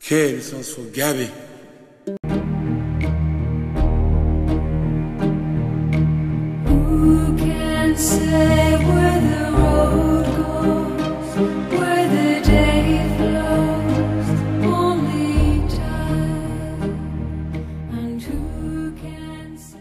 Kherson Sugabe. Who can say where the road goes, where the day flows, only time, and who can say...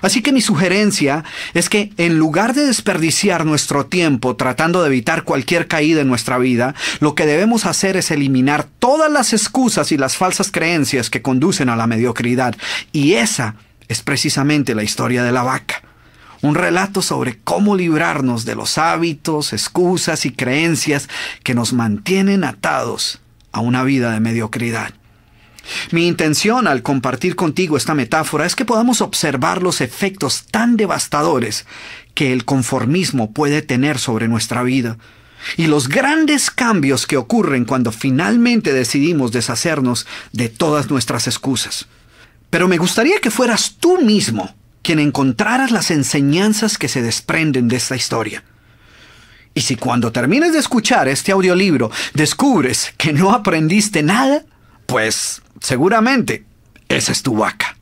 Así que mi sugerencia es que en lugar de desperdiciar nuestro tiempo tratando de evitar cualquier caída en nuestra vida, lo que debemos hacer es eliminar todas las excusas y las falsas creencias que conducen a la mediocridad. Y esa es precisamente la historia de la vaca. Un relato sobre cómo librarnos de los hábitos, excusas y creencias que nos mantienen atados a una vida de mediocridad. Mi intención al compartir contigo esta metáfora es que podamos observar los efectos tan devastadores que el conformismo puede tener sobre nuestra vida y los grandes cambios que ocurren cuando finalmente decidimos deshacernos de todas nuestras excusas. Pero me gustaría que fueras tú mismo quien encontraras las enseñanzas que se desprenden de esta historia. Y si cuando termines de escuchar este audiolibro descubres que no aprendiste nada, pues seguramente esa es tu vaca.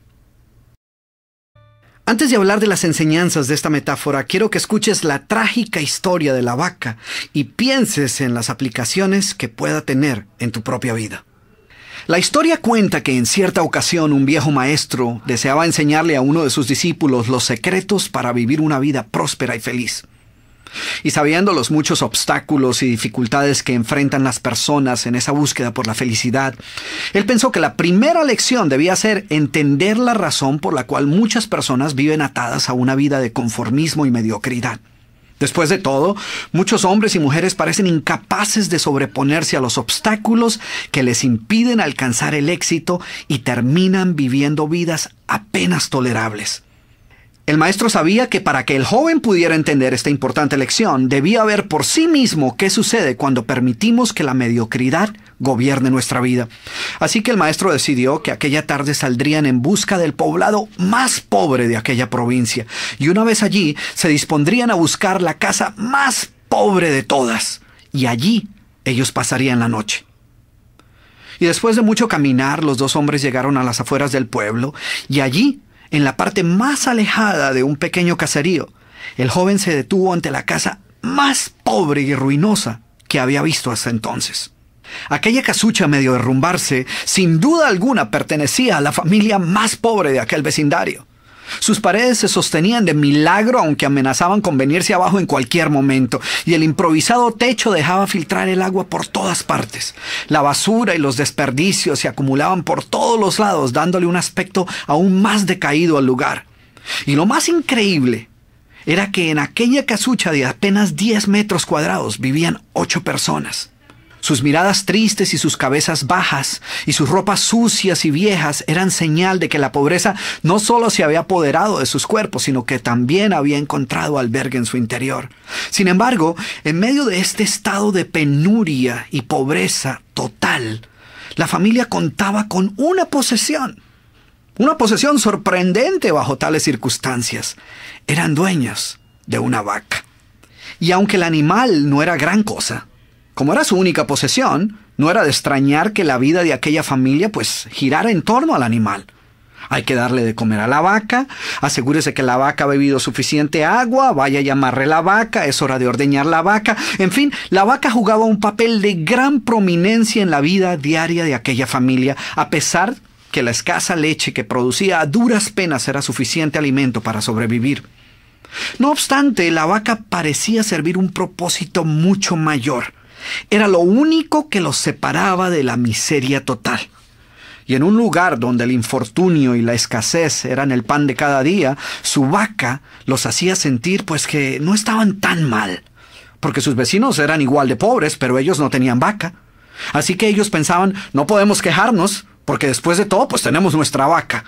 Antes de hablar de las enseñanzas de esta metáfora, quiero que escuches la trágica historia de la vaca y pienses en las aplicaciones que pueda tener en tu propia vida. La historia cuenta que en cierta ocasión un viejo maestro deseaba enseñarle a uno de sus discípulos los secretos para vivir una vida próspera y feliz. Y sabiendo los muchos obstáculos y dificultades que enfrentan las personas en esa búsqueda por la felicidad, él pensó que la primera lección debía ser entender la razón por la cual muchas personas viven atadas a una vida de conformismo y mediocridad. Después de todo, muchos hombres y mujeres parecen incapaces de sobreponerse a los obstáculos que les impiden alcanzar el éxito y terminan viviendo vidas apenas tolerables. El maestro sabía que para que el joven pudiera entender esta importante lección, debía ver por sí mismo qué sucede cuando permitimos que la mediocridad gobierne nuestra vida. Así que el maestro decidió que aquella tarde saldrían en busca del poblado más pobre de aquella provincia, y una vez allí se dispondrían a buscar la casa más pobre de todas, y allí ellos pasarían la noche. Y después de mucho caminar, los dos hombres llegaron a las afueras del pueblo, y allí, en la parte más alejada de un pequeño caserío, el joven se detuvo ante la casa más pobre y ruinosa que había visto hasta entonces. Aquella casucha medio derrumbarse, sin duda alguna pertenecía a la familia más pobre de aquel vecindario. Sus paredes se sostenían de milagro, aunque amenazaban con venirse abajo en cualquier momento, y el improvisado techo dejaba filtrar el agua por todas partes. La basura y los desperdicios se acumulaban por todos los lados, dándole un aspecto aún más decaído al lugar. Y lo más increíble era que en aquella casucha de apenas 10 metros cuadrados vivían 8 personas. Sus miradas tristes y sus cabezas bajas y sus ropas sucias y viejas eran señal de que la pobreza no solo se había apoderado de sus cuerpos, sino que también había encontrado albergue en su interior. Sin embargo, en medio de este estado de penuria y pobreza total, la familia contaba con una posesión sorprendente bajo tales circunstancias. Eran dueños de una vaca. Y aunque el animal no era gran cosa, como era su única posesión, no era de extrañar que la vida de aquella familia girara en torno al animal. Hay que darle de comer a la vaca, asegúrese que la vaca ha bebido suficiente agua, vaya y amarre la vaca, es hora de ordeñar la vaca. En fin, la vaca jugaba un papel de gran prominencia en la vida diaria de aquella familia, a pesar que la escasa leche que producía a duras penas era suficiente alimento para sobrevivir. No obstante, la vaca parecía servir un propósito mucho mayor. Era lo único que los separaba de la miseria total. Y en un lugar donde el infortunio y la escasez eran el pan de cada día, su vaca los hacía sentir que no estaban tan mal, porque sus vecinos eran igual de pobres, pero ellos no tenían vaca. Así que ellos pensaban, no podemos quejarnos, porque después de todo, tenemos nuestra vaca.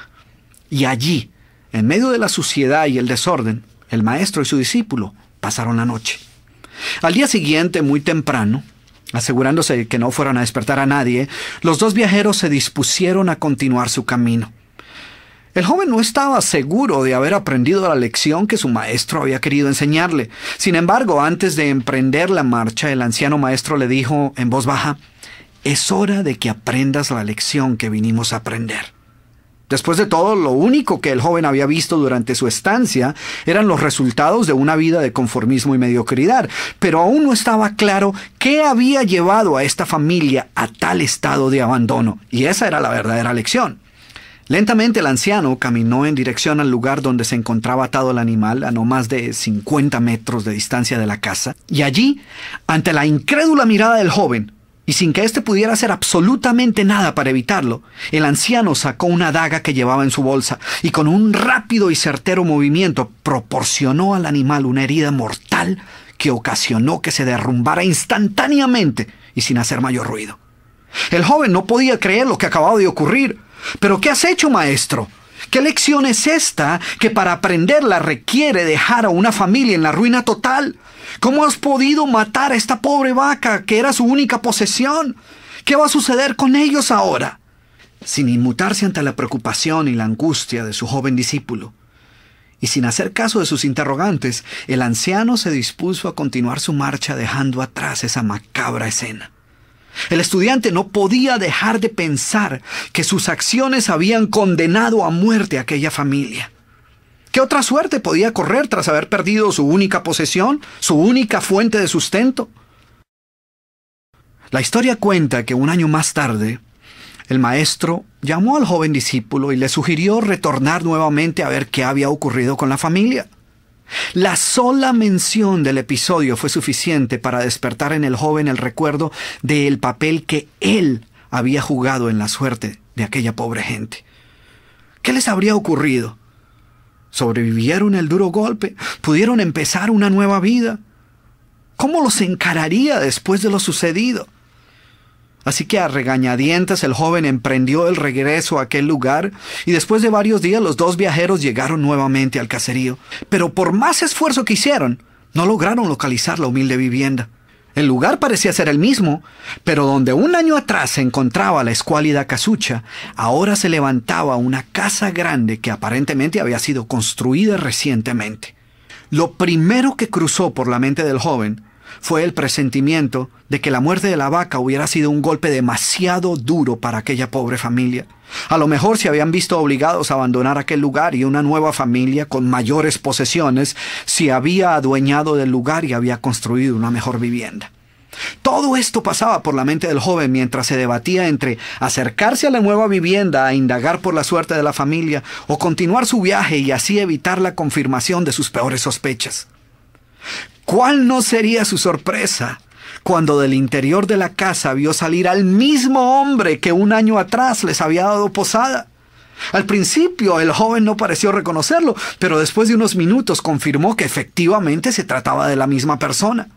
Y allí, en medio de la suciedad y el desorden, el maestro y su discípulo pasaron la noche. Al día siguiente, muy temprano, asegurándose de que no fueran a despertar a nadie, los dos viajeros se dispusieron a continuar su camino. El joven no estaba seguro de haber aprendido la lección que su maestro había querido enseñarle. Sin embargo, antes de emprender la marcha, el anciano maestro le dijo en voz baja: es hora de que aprendas la lección que vinimos a aprender. Después de todo, lo único que el joven había visto durante su estancia eran los resultados de una vida de conformismo y mediocridad, pero aún no estaba claro qué había llevado a esta familia a tal estado de abandono, y esa era la verdadera lección. Lentamente el anciano caminó en dirección al lugar donde se encontraba atado el animal, a no más de 50 metros de distancia de la casa, y allí, ante la incrédula mirada del joven, y sin que éste pudiera hacer absolutamente nada para evitarlo, el anciano sacó una daga que llevaba en su bolsa y con un rápido y certero movimiento proporcionó al animal una herida mortal que ocasionó que se derrumbara instantáneamente y sin hacer mayor ruido. El joven no podía creer lo que acababa de ocurrir. «¿Pero qué has hecho, maestro? ¿Qué lección es esta que para aprenderla requiere dejar a una familia en la ruina total? ¿Cómo has podido matar a esta pobre vaca que era su única posesión? ¿Qué va a suceder con ellos ahora?» Sin inmutarse ante la preocupación y la angustia de su joven discípulo, y sin hacer caso de sus interrogantes, el anciano se dispuso a continuar su marcha dejando atrás esa macabra escena. El estudiante no podía dejar de pensar que sus acciones habían condenado a muerte a aquella familia. ¿Qué otra suerte podía correr tras haber perdido su única posesión, su única fuente de sustento? La historia cuenta que un año más tarde, el maestro llamó al joven discípulo y le sugirió retornar nuevamente a ver qué había ocurrido con la familia. La sola mención del episodio fue suficiente para despertar en el joven el recuerdo del papel que él había jugado en la suerte de aquella pobre gente. ¿Qué les habría ocurrido? ¿Sobrevivieron el duro golpe? ¿Pudieron empezar una nueva vida? ¿Cómo los encararía después de lo sucedido? Así que a regañadientes el joven emprendió el regreso a aquel lugar y después de varios días los dos viajeros llegaron nuevamente al caserío. Pero por más esfuerzo que hicieron, no lograron localizar la humilde vivienda. El lugar parecía ser el mismo, pero donde un año atrás se encontraba la escuálida casucha, ahora se levantaba una casa grande que aparentemente había sido construida recientemente. Lo primero que cruzó por la mente del joven fue el presentimiento de que la muerte de la vaca hubiera sido un golpe demasiado duro para aquella pobre familia. A lo mejor se habían visto obligados a abandonar aquel lugar y una nueva familia con mayores posesiones se había adueñado del lugar y había construido una mejor vivienda. Todo esto pasaba por la mente del joven mientras se debatía entre acercarse a la nueva vivienda a indagar por la suerte de la familia o continuar su viaje y así evitar la confirmación de sus peores sospechas. ¿Cuál no sería su sorpresa cuando del interior de la casa vio salir al mismo hombre que un año atrás les había dado posada? Al principio el joven no pareció reconocerlo, pero después de unos minutos confirmó que efectivamente se trataba de la misma persona.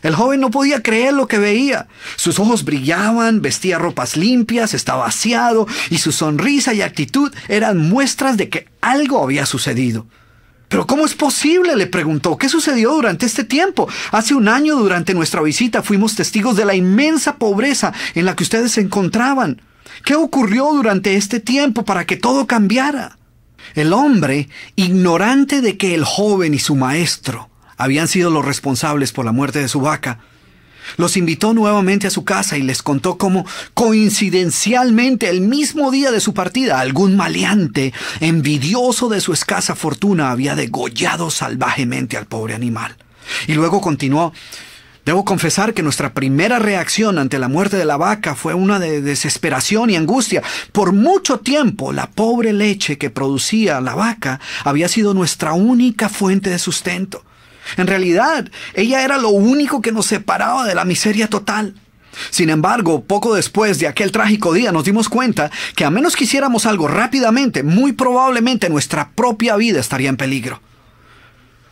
El joven no podía creer lo que veía. Sus ojos brillaban, vestía ropas limpias, estaba aseado y su sonrisa y actitud eran muestras de que algo había sucedido. «¿Pero cómo es posible?», le preguntó. «¿Qué sucedió durante este tiempo? Hace un año, durante nuestra visita, fuimos testigos de la inmensa pobreza en la que ustedes se encontraban. ¿Qué ocurrió durante este tiempo para que todo cambiara?». El hombre, ignorante de que el joven y su maestro habían sido los responsables por la muerte de su vaca, los invitó nuevamente a su casa y les contó cómo, coincidencialmente, el mismo día de su partida, algún maleante, envidioso de su escasa fortuna, había degollado salvajemente al pobre animal. Y luego continuó: «Debo confesar que nuestra primera reacción ante la muerte de la vaca fue una de desesperación y angustia. Por mucho tiempo, la pobre leche que producía la vaca había sido nuestra única fuente de sustento. En realidad, ella era lo único que nos separaba de la miseria total. Sin embargo, poco después de aquel trágico día nos dimos cuenta que a menos que hiciéramos algo rápidamente, muy probablemente nuestra propia vida estaría en peligro.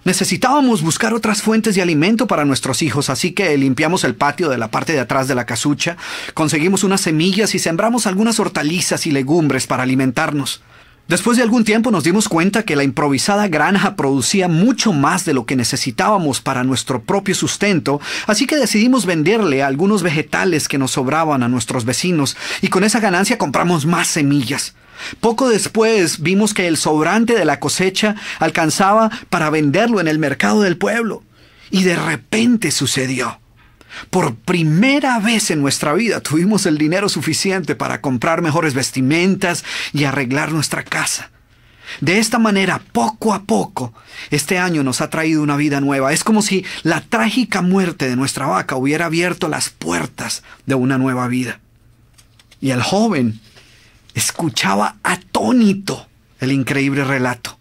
Necesitábamos buscar otras fuentes de alimento para nuestros hijos, así que limpiamos el patio de la parte de atrás de la casucha, conseguimos unas semillas y sembramos algunas hortalizas y legumbres para alimentarnos. Después de algún tiempo nos dimos cuenta que la improvisada granja producía mucho más de lo que necesitábamos para nuestro propio sustento, así que decidimos venderle algunos vegetales que nos sobraban a nuestros vecinos y con esa ganancia compramos más semillas. Poco después vimos que el sobrante de la cosecha alcanzaba para venderlo en el mercado del pueblo. Y de repente sucedió. Por primera vez en nuestra vida tuvimos el dinero suficiente para comprar mejores vestimentas y arreglar nuestra casa. De esta manera, poco a poco, este año nos ha traído una vida nueva. Es como si la trágica muerte de nuestra vaca hubiera abierto las puertas de una nueva vida. Y el joven escuchaba atónito el increíble relato.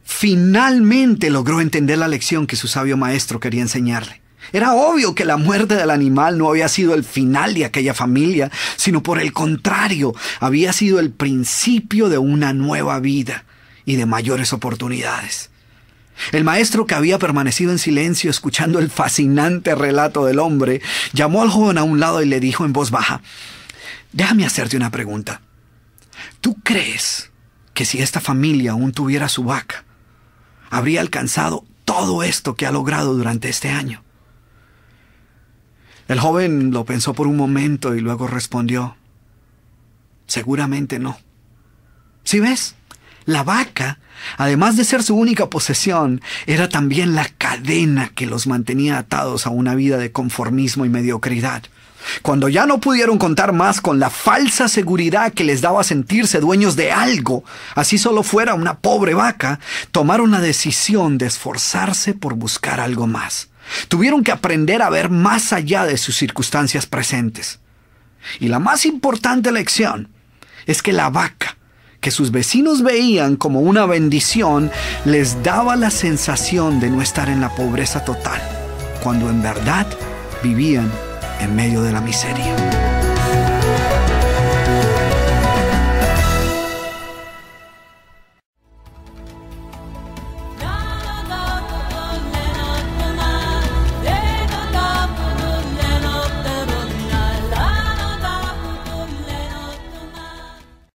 Finalmente logró entender la lección que su sabio maestro quería enseñarle. Era obvio que la muerte del animal no había sido el final de aquella familia, sino por el contrario, había sido el principio de una nueva vida y de mayores oportunidades. El maestro, que había permanecido en silencio escuchando el fascinante relato del hombre, llamó al joven a un lado y le dijo en voz baja: «Déjame hacerte una pregunta. ¿Tú crees que si esta familia aún tuviera su vaca, habría alcanzado todo esto que ha logrado durante este año?» El joven lo pensó por un momento y luego respondió: «Seguramente no». ¿Sí ves? La vaca, además de ser su única posesión, era también la cadena que los mantenía atados a una vida de conformismo y mediocridad. Cuando ya no pudieron contar más con la falsa seguridad que les daba sentirse dueños de algo, así solo fuera una pobre vaca, tomaron la decisión de esforzarse por buscar algo más. Tuvieron que aprender a ver más allá de sus circunstancias presentes. Y la más importante lección es que la vaca, que sus vecinos veían como una bendición, les daba la sensación de no estar en la pobreza total, cuando en verdad vivían en medio de la miseria.